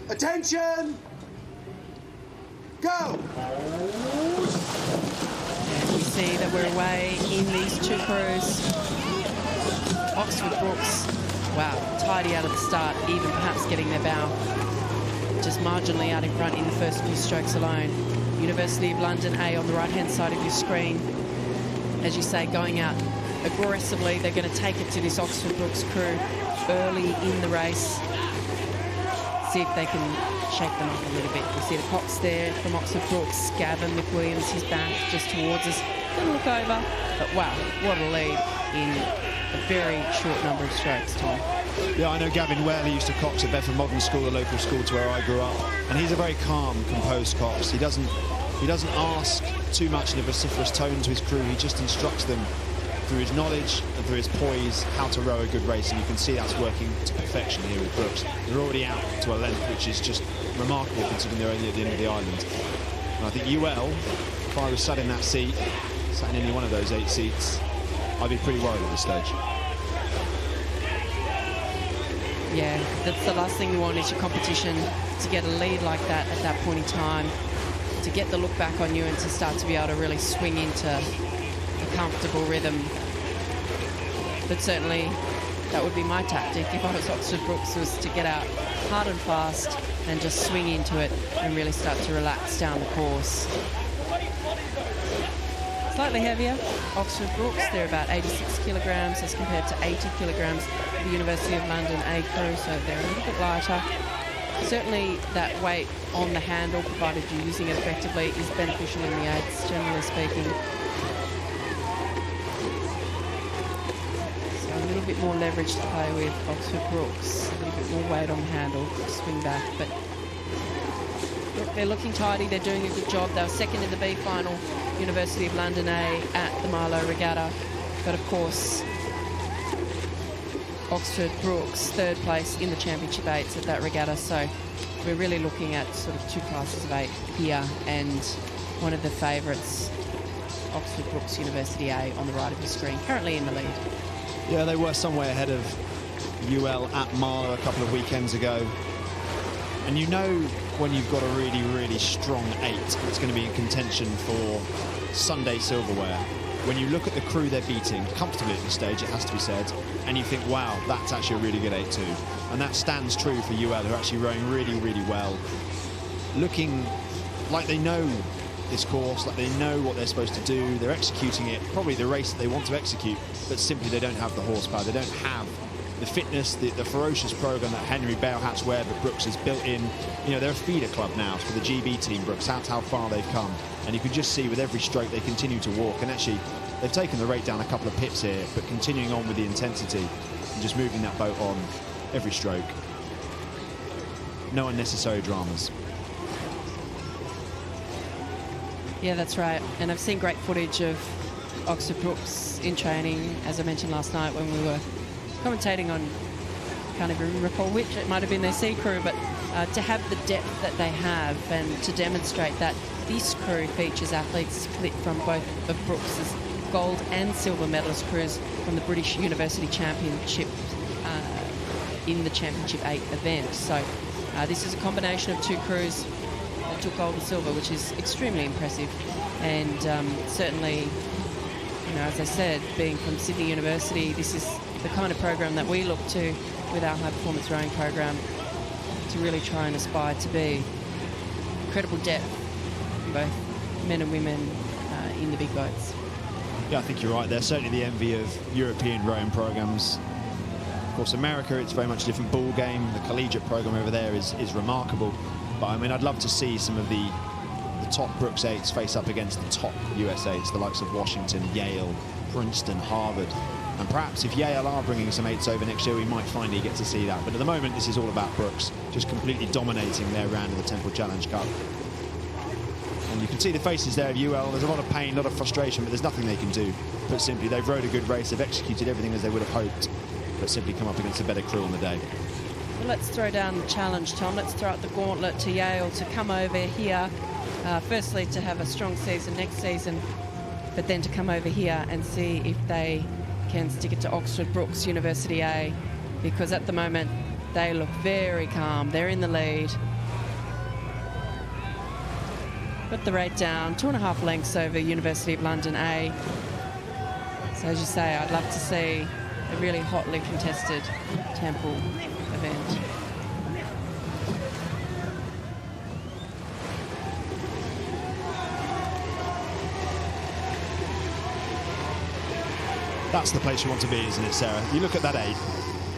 Attention! Go! And we see that we're away in these two crews. Oxford Brookes, wow, tidy out at the start, even perhaps getting their bow just marginally out in front in the first few strokes alone. University of London A on the right-hand side of your screen. As you say, going out aggressively. They're going to take it to this Oxford Brookes crew early in the race. See if they can shake them up a little bit. We see the Cox there from Oxford Brookes. Gavin McWilliams, his back just towards us. Going to look over. But wow, what a lead in a very short number of strokes, Tom. Yeah, I know Gavin well. He used to Cox at Bedford Modern School, the local school to where I grew up. And he's a very calm, composed Cox. He doesn't ask too much in a vociferous tone to his crew. He just instructs them through his knowledge and through his poise how to row a good race, and you can see that's working to perfection here with Brookes. They're already out to a length which is just remarkable considering they're only at the end of the island. And I think UL, if I was sat in that seat, sat in any one of those 8 seats, I'd be pretty worried at this stage. Yeah, that's the last thing you want is your competition to get a lead like that at that point in time, to get the look back on you and to start to be able to really swing into a comfortable rhythm. But certainly that would be my tactic if I was Oxford Brookes, was to get out hard and fast and just swing into it and really start to relax down the course. Slightly heavier, Oxford Brookes, they're about 86 kilograms as compared to 80 kilograms for the University of London A crew, so they're a little bit lighter. Certainly that weight on the handle, provided you're using it effectively, is beneficial in the eights, generally speaking. So a little bit more leverage to play with Oxford Brookes, a little bit more weight on the handle to swing back, but look, they're looking tidy, they're doing a good job. They were second in the B final, University of London A at the Marlow Regatta, but of course Oxford Brookes third place in the Championship 8s at that regatta, so we're really looking at sort of 2 classes of 8 here, and one of the favourites, Oxford Brookes University A on the right of the screen, currently in the lead. Yeah, they were some way ahead of UL at Marlow a couple of weekends ago, and you know when you've got a really, really strong 8 that's going to be in contention for Sunday silverware. When you look at the crew they're beating comfortably at this stage, it has to be said, and you think, wow, that's actually a really good 8-2. And that stands true for UL, who are actually rowing really, really well. Looking like they know this course, like they know what they're supposed to do. They're executing it, probably the race that they want to execute, but simply they don't have the horsepower. They don't have the fitness, the ferocious program that Henry Bailhat's Webb at Brookes has built in. You know, they're a feeder club now for the GB team, Brookes. That's how far they've come. And you can just see with every stroke they continue to walk. And actually, they've taken the rate down a couple of pips here, but continuing on with the intensity and just moving that boat on every stroke. No unnecessary dramas. Yeah, that's right. And I've seen great footage of Oxford Brookes in training, as I mentioned last night when we were commentating on, can't even recall which, it might have been their C crew, but to have the depth that they have and to demonstrate that this crew features athletes split from both of Brookes' gold and silver medalist crews from the British University Championship in the Championship 8 event. So this is a combination of 2 crews that took gold and silver, which is extremely impressive. And certainly, you know, as I said, being from Sydney University, this is the kind of program that we look to with our high performance rowing program to really try and aspire to be. Incredible depth, both men and women in the big boats. Yeah, I think you're right. They're certainly the envy of European rowing programs. Of course, America, it's very much a different ball game. The collegiate program over there is remarkable. But I mean, I'd love to see some of the top Brookes 8s face up against the top US 8s, the likes of Washington, Yale, Princeton, Harvard. And perhaps if Yale are bringing some 8s over next year, we might finally get to see that. But at the moment, this is all about Brookes, just completely dominating their round of the Temple Challenge Cup. And you can see the faces there of UL. There's a lot of pain, a lot of frustration, but there's nothing they can do. But simply, they've rowed a good race, they've executed everything as they would have hoped, but simply come up against a better crew on the day. Well, let's throw down the challenge, Tom. Let's throw out the gauntlet to Yale to come over here. Firstly, to have a strong season next season, but then to come over here and see if they can stick it to Oxford Brookes University A, because at the moment They look very calm. They're in the lead. Got the rate down, 2.5 lengths over University of London A. So as you say, I'd love to see a really hotly contested Temple event. That's the place you want to be, isn't it, Sarah? You look at that 8,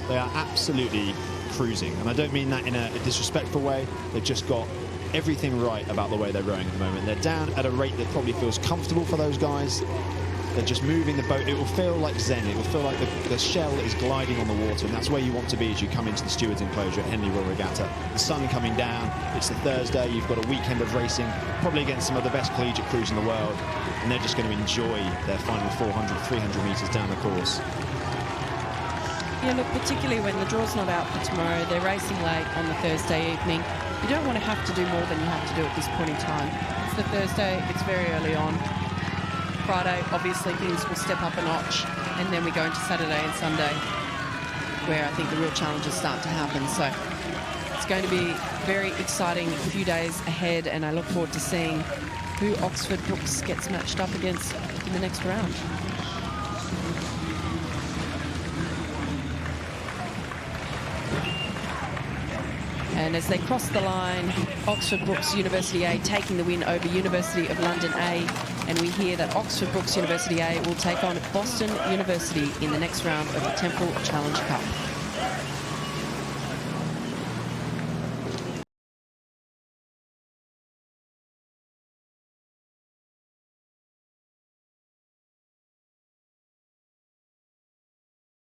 they are absolutely cruising. And I don't mean that in a disrespectful way. They've just got everything right about the way they're rowing at the moment. They're down at a rate that probably feels comfortable for those guys. They're just moving the boat. It will feel like zen. It will feel like the shell is gliding on the water, and that's where you want to be as you come into the stewards' enclosure at Henley Royal Regatta. The sun coming down. It's the Thursday. You've got a weekend of racing, probably against some of the best collegiate crews in the world, and they're just going to enjoy their final 400, 300 metres down the course. Yeah, look, particularly when the draw's not out for tomorrow, they're racing late on the Thursday evening. You don't want to have to do more than you have to do at this point in time. It's the Thursday, it's very early on. Friday, obviously, things will step up a notch, and then we go into Saturday and Sunday, where I think the real challenges start to happen. So it's going to be a very exciting few days ahead, and I look forward to seeing who Oxford Brookes gets matched up against in the next round. And as they cross the line, Oxford Brookes University A taking the win over University of London A. And we hear that Oxford Brookes University A will take on Boston University in the next round of the Temple Challenge Cup.